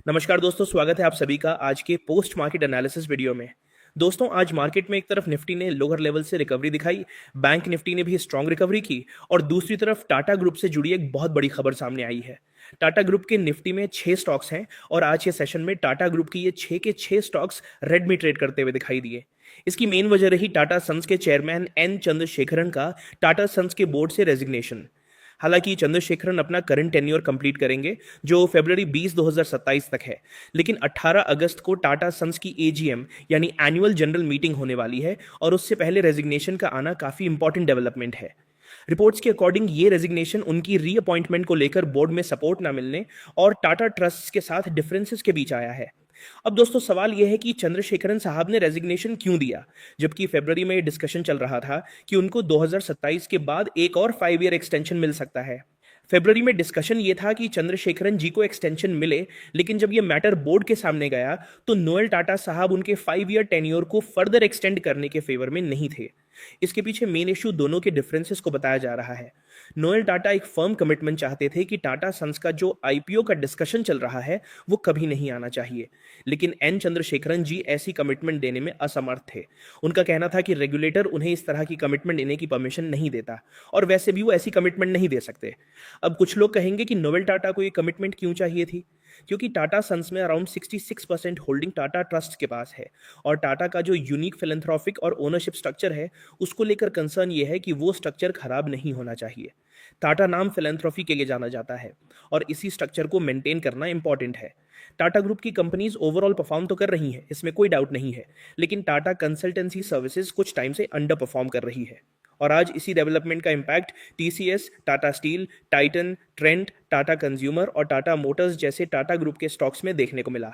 नमस्कार दोस्तों, स्वागत है आप सभी का आज के पोस्ट मार्केट एनालिसिस वीडियो में। दोस्तों, आज मार्केट में एक तरफ निफ्टी ने लोअर लेवल से रिकवरी दिखाई, बैंक निफ्टी ने भी स्ट्रांग रिकवरी की और दूसरी तरफ टाटा ग्रुप से जुड़ी एक बहुत बड़ी खबर सामने आई है। टाटा ग्रुप के निफ्टी में 6 स्टॉक्स हैं और आज के सेशन में टाटा ग्रुप की ये 6 के 6 स्टॉक्स रेड में ट्रेड करते हुए दिखाई दिए। इसकी मेन वजह रही टाटा सन्स के चेयरमैन एन चंद्रशेखरन का टाटा सन्स के बोर्ड से रेजिग्नेशन। हालांकि चंद्रशेखरन अपना करंट टेन्योर कंप्लीट करेंगे जो फरवरी 20 2027 तक है, लेकिन 18 अगस्त को टाटा सन्स की एजीएम यानी एनुअल जनरल मीटिंग होने वाली है और उससे पहले रेजिग्नेशन का आना काफी इंपॉर्टेंट डेवलपमेंट है। रिपोर्ट्स के अकॉर्डिंग ये रेजिग्नेशन उनकी रीअपॉइंटमेंट को लेकर बोर्ड में सपोर्ट ना मिलने और टाटा ट्रस्ट के साथ डिफरेंसेस के बीच आया है। अब दोस्तों, सवाल यह है कि चंद्रशेखरन साहब ने रेजिग्नेशन क्यों दिया, जबकि फरवरी में डिस्कशन चल रहा था कि उनको 2027 के बाद एक और 5 ईयर एक्सटेंशन मिल सकता है। फरवरी में डिस्कशन ये था कि चंद्रशेखरन जी को एक्सटेंशन मिले, लेकिन जब ये मैटर बोर्ड के सामने गया तो नोएल टाटा साहब उनके 5 ईयर टेन्योर को फर्दर एक्सटेंड करने के फेवर में नहीं थे। इसके पीछे मेन इशू दोनों के डिफरेंसेस को बताया जा रहा है। नोएल टाटा एक फर्म कमिटमेंट चाहते थे कि टाटा सन्स का जो आईपीओ का डिस्कशन चल रहा है वो कभी नहीं आना चाहिए, लेकिन एन चंद्रशेखरन जी ऐसी कमिटमेंट देने में असमर्थ थे। उनका कहना था कि रेगुलेटर उन्हें इस तरह की कमिटमेंट देने की परमिशन नहीं देता और वैसे भी वो ऐसी कमिटमेंट नहीं दे सकते। अब कुछ लोग कहेंगे कि नोवेल टाटा को ये कमिटमेंट क्यों चाहिए थी, क्योंकि टाटा सन्स में अराउंड 66% होल्डिंग टाटा ट्रस्ट के पास है और टाटा का जो यूनिक फिलेंथ्रोपिक और ओनरशिप स्ट्रक्चर है उसको लेकर कंसर्न ये है कि वो स्ट्रक्चर खराब नहीं होना चाहिए। टाटा नाम फिलेंथ्रोपी के लिए जाना जाता है और इसी स्ट्रक्चर को मेंटेन करना इंपॉर्टेंट है। टाटा ग्रुप की कंपनीज ओवरऑल परफॉर्म तो कर रही हैं, इसमें कोई डाउट नहीं है, लेकिन टाटा कंसल्टेंसी सर्विसेज कुछ टाइम से अंडर परफॉर्म कर रही है और आज इसी डेवलपमेंट का impact TCS, Tata steel, Titan, Trent, Tata consumer और टाटा मोटर्स जैसे टाटा ग्रुप के स्टॉक्स में देखने को मिला।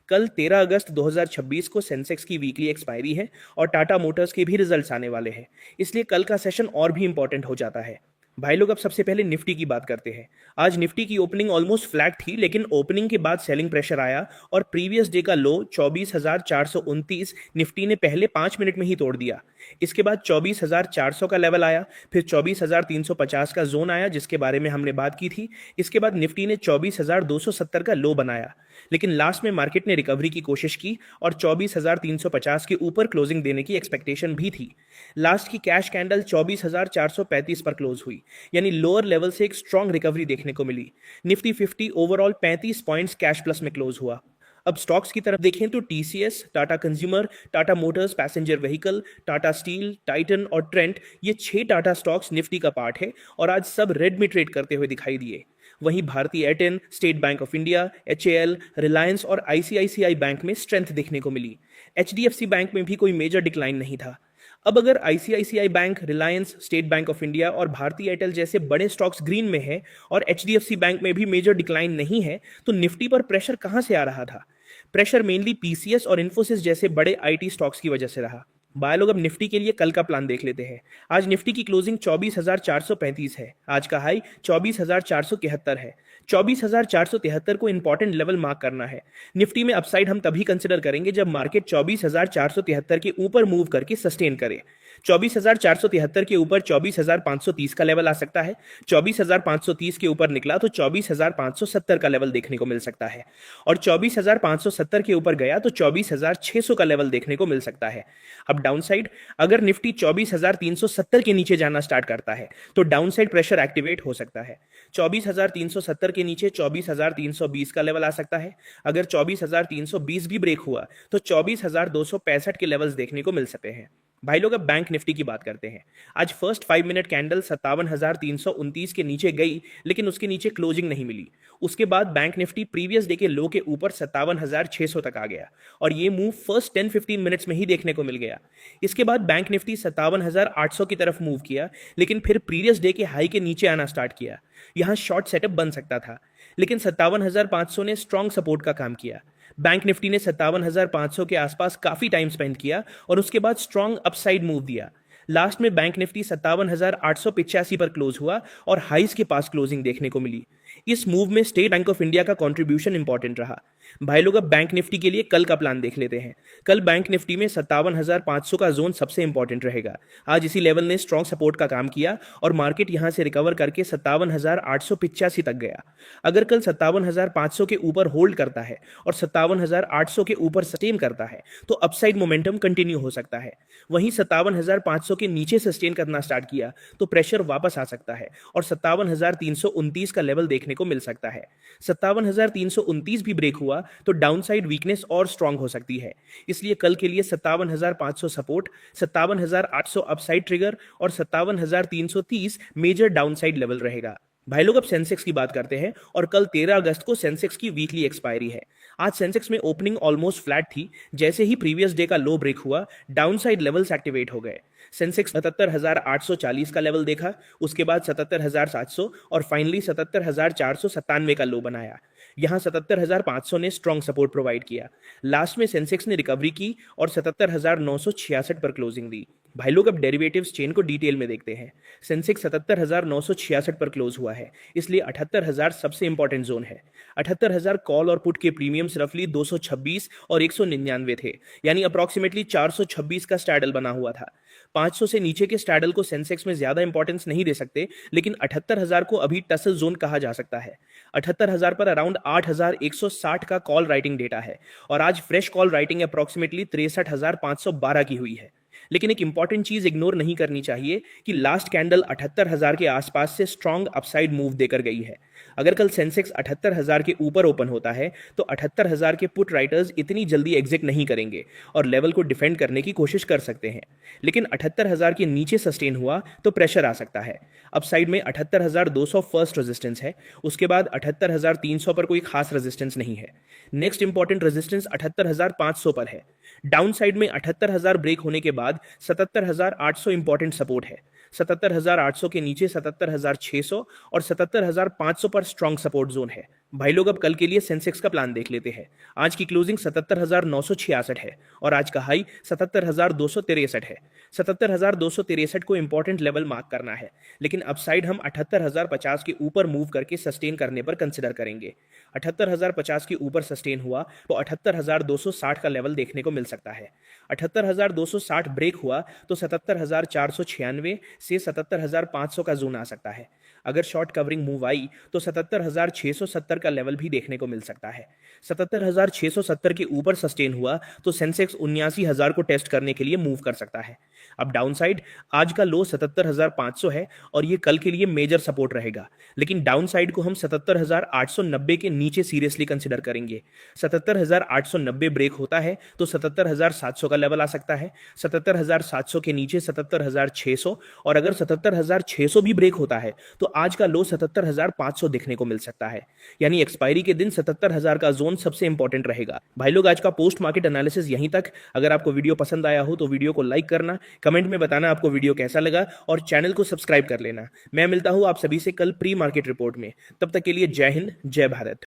कल 13 अगस्त 2026 को सेंसेक्स की वीकली एक्सपायरी है और टाटा मोटर्स के भी रिजल्ट्स आने वाले हैं, इसलिए कल का सेशन और भी इंपॉर्टेंट हो जाता है। भाई लोग, अब सबसे पहले निफ्टी की बात करते हैं। आज निफ्टी की ओपनिंग ऑलमोस्ट फ्लैट थी, लेकिन ओपनिंग के बाद सेलिंग प्रेशर आया और प्रीवियस डे का लो 24,429 निफ्टी ने पहले 5 मिनट में ही तोड़ दिया। इसके बाद 24,400 का लेवल आया, फिर 24,350 का जोन आया जिसके बारे में हमने बात की थी। इसके बाद निफ्टी ने 24,270 का लो बनाया, लेकिन लास्ट में मार्केट ने रिकवरी की कोशिश की और 24,350 के ऊपर क्लोजिंग देने की एक्सपेक्टेशन भी थी। लास्ट की कैश कैंडल 24,435 पर क्लोज हुई, यानी लोअर लेवल से एक स्ट्रॉन्ग रिकवरी देखने को मिली। Nifty 50 overall 35 points cash plus में क्लोज हुआ। अब स्टॉक्स की तरफ देखें तो TCS, Tata consumer, Tata Motors passenger vehicle, Tata steel, Titan और ट्रेंट, ये 6 टाटा स्टॉक्स निफ्टी का पार्ट है और आज सब रेड में ट्रेड करते हुए दिखाई दिए। वहीं भारतीय Airtel, state bank of India, HAL, Reliance और आईसीआईसीआई बैंक में स्ट्रेंथ देखने को मिली। एचडीएफसी बैंक में भी कोई मेजर डिक्लाइन नहीं था। अब अगर ICICI bank, Reliance, state bank of India और भारतीय एयरटेल जैसे बड़े स्टॉक्स ग्रीन में है और एचडीएफसी बैंक में भी मेजर डिक्लाइन नहीं है, तो निफ्टी पर प्रेशर कहां से आ रहा था? प्रेशर मेनली पीसीएस और इन्फोसिस जैसे बड़े आईटी स्टॉक्स की वजह से रहा। भाई लोग, अब निफ्टी के लिए कल का प्लान देख लेते हैं। आज निफ्टी की क्लोजिंग 24,435 है, आज का हाई 24,473 है। 24,473 को इंपॉर्टेंट लेवल मार्क करना है। निफ्टी में अपसाइड हम तभी कंसिडर करेंगे जब मार्केट 24,473 के ऊपर मूव करके सस्टेन करे। 24,473 के ऊपर 24,530 का लेवल आ सकता है। 24,530 के ऊपर निकला तो 24,570 का लेवल देखने को मिल सकता है और 24,570 के ऊपर गया तो 24,600 का लेवल देखने को मिल सकता है। अब डाउनसाइड, अगर निफ्टी 24,370 के नीचे जाना स्टार्ट करता है तो डाउनसाइड प्रेशर एक्टिवेट हो सकता है। 24,370 के नीचे 24,320 का लेवल आ सकता है। अगर 24,320 भी ब्रेक हुआ तो 24,265 के लेवल्स देखने को मिल सकते हैं। भाई लोग, अब बैंक निफ्टी की बात करते हैं। आज फर्स्ट 5 मिनट कैंडल 57,329 के नीचे गई, लेकिन उसके नीचे क्लोजिंग नहीं मिली। उसके बाद बैंक निफ्टी प्रीवियस डे के लो के ऊपर 57,600 तक आ गया और ये मूव फर्स्ट 10-15 मिनट्स में ही देखने को मिल गया। इसके बाद बैंक निफ्टी 57,800 की तरफ मूव किया, लेकिन फिर प्रीवियस डे के हाई के नीचे आना स्टार्ट किया। यहां शॉर्ट सेटअप बन सकता था, लेकिन 57,500 ने स्ट्रॉन्ग सपोर्ट का काम किया। बैंक निफ्टी ने 57,500 के आसपास काफी टाइम स्पेंड किया और उसके बाद स्ट्रॉन्ग अपसाइड मूव दिया। लास्ट में बैंक निफ्टी 57,885 पर क्लोज हुआ और हाइस के पास क्लोजिंग देखने को मिली। इस मूव में स्टेट बैंक ऑफ इंडिया का कंट्रीब्यूशन इंपॉर्टेंट रहा। भाई लोग अब बैंक निफ्टी के लिए कल का प्लान देख लेते हैं। कल बैंक निफ्टी में 57,500 का जोन सबसे इंपॉर्टेंट रहेगा। आज इसी लेवल ने स्ट्रॉन्ग सपोर्ट का काम किया और मार्केट यहां से रिकवर करके 57,885 तक गया। अगर कल 57,500 के ऊपर होल्ड करता है और 57,800 के ऊपर सस्टेन करता है तो अपसाइड मोमेंटम कंटिन्यू हो सकता है। वहीं 57,500 के नीचे सस्टेन करना स्टार्ट किया तो प्रेशर वापस आ सकता है और 57,329 का लेवल देखने को मिल सकता है। 57,329 भी ब्रेक हुआ तो डाउनसाइड वीकनेस और स्ट्रांग हो सकती है। इसलिए कल के लिए 57,500 सपोर्ट, 57,800 अपसाइड ट्रिगर और 57,330 मेजर डाउनसाइड लेवल रहेगा। भाई लोग अब सेंसेक्स की बात करते हैं और कल 13 अगस्त को सेंसेक्स की वीकली एक्सपायरी है। आज सेंसेक्स में ओपनिंग ऑलमोस्ट फ्लैट थी। जैसे ही प्रीवियस डे का लो ब्रेक हुआ डाउनसाइड लेवल्स एक्टिवेट हो गए। सेंसेक्स 77,840 का लेवल देखा, उसके बाद 77,700 और फाइनली 77,497 का लो बनाया। यहां 77,500 ने स्ट्रॉन्ग सपोर्ट प्रोवाइड किया। लास्ट में सेंसेक्स ने रिकवरी की और 77,966 पर क्लोजिंग दी। भाई लोग अब डेरिवेटिव्स चेन को डिटेल में देखते हैं। सेंसेक्स 77,966 पर क्लोज हुआ है, इसलिए 78,000 सबसे इंपॉर्टेंट जोन है। 78,000 कॉल और पुट के प्रीमियम्स रफली 226 और 199 थे, यानी अप्रॉक्सीमेटली 426 का स्टैडल बना हुआ था। 500 से नीचे के स्टैडल को सेंसेक्स में ज्यादा इंपॉर्टेंस नहीं दे सकते, लेकिन 78,000 को अभी टसल जोन कहा जा सकता है। 78,000 पर अराउंड 8,160 का कॉल राइटिंग डेटा है और आज फ्रेश कॉल राइटिंग अप्रॉक्सीमेटली 63,512 की हुई है। लेकिन एक इंपॉर्टेंट चीज इग्नोर नहीं करनी चाहिए कि लास्ट कैंडल 78,000 के आसपास से स्ट्रॉन्ग अपसाइड मूव देकर गई है। अगर कल सेंसेक्स 78,000 के ऊपर ओपन होता है तो 78,000 के पुट राइटर्स इतनी जल्दी एग्जिट नहीं करेंगे और लेवल को डिफेंड करने की कोशिश कर सकते हैं। लेकिन 78,000 के नीचे सस्टेन हुआ तो प्रेशर आ सकता है। अपसाइड में 78,200 फर्स्ट रेजिस्टेंस है, उसके बाद 78,300 पर कोई खास रेजिस्टेंस नहीं है। नेक्स्ट इंपॉर्टेंट रेजिस्टेंस 78,500 पर है। डाउन साइड में 78,000 ब्रेक होने के बाद 77,800 इंपॉर्टेंट सपोर्ट है। 77,800 के नीचे 77,600 और 77,500 पर स्ट्रॉन्ग सपोर्ट जोन है। भाई लोग अब कल के लिए सेंसेक्स का प्लान देख लेते हैं। आज की क्लोजिंग 77,966 है और आज का हाई 77,263 है। 77,263 को इंपॉर्टेंट लेवल मार्क करना है, लेकिन अपसाइड हम 78,050 के ऊपर मूव करके सस्टेन करने पर कंसिडर करेंगे। 78,050 के ऊपर सस्टेन हुआ तो 78,260 का लेवल देखने को मिल सकता है। 78,260 ब्रेक हुआ तो 77,496 से 77,500 का जोन आ सकता है। अगर शॉर्ट कवरिंग मूव आई तो 77,670 का लेवल भी देखने को मिल सकता है। 77,670 के ऊपर सस्टेन हुआ तो सेंसेक्स 79,000 को टेस्ट करने के लिए मूव कर सकता है। अब डाउनसाइड आज का लो 77,500 है और ये कल के लिए मेजर सपोर्ट रहेगा, लेकिन डाउनसाइड को हम 77,890 के नीचे सीरियसली कंसिडर करेंगे। 77,890 ब्रेक होता है तो 77,700 का लेवल आ सकता है। 77,700 के नीचे 77,600 और अगर 77,600 भी ब्रेक होता है तो आज का लो 77,500 देखने को मिल सकता है। यानी एक्सपायरी के दिन 77,000 का जोन सबसे इंपॉर्टेंट रहेगा। भाई लोग आज का पोस्ट मार्केट एनालिसिस यहीं तक। अगर आपको वीडियो पसंद आया हो तो वीडियो को लाइक करना, कमेंट में बताना आपको वीडियो कैसा लगा और चैनल को सब्सक्राइब कर लेना। मैं मिलता हूं आप सभी से कल प्री मार्केट रिपोर्ट में। तब तक के लिए जय हिंद, जय भारत।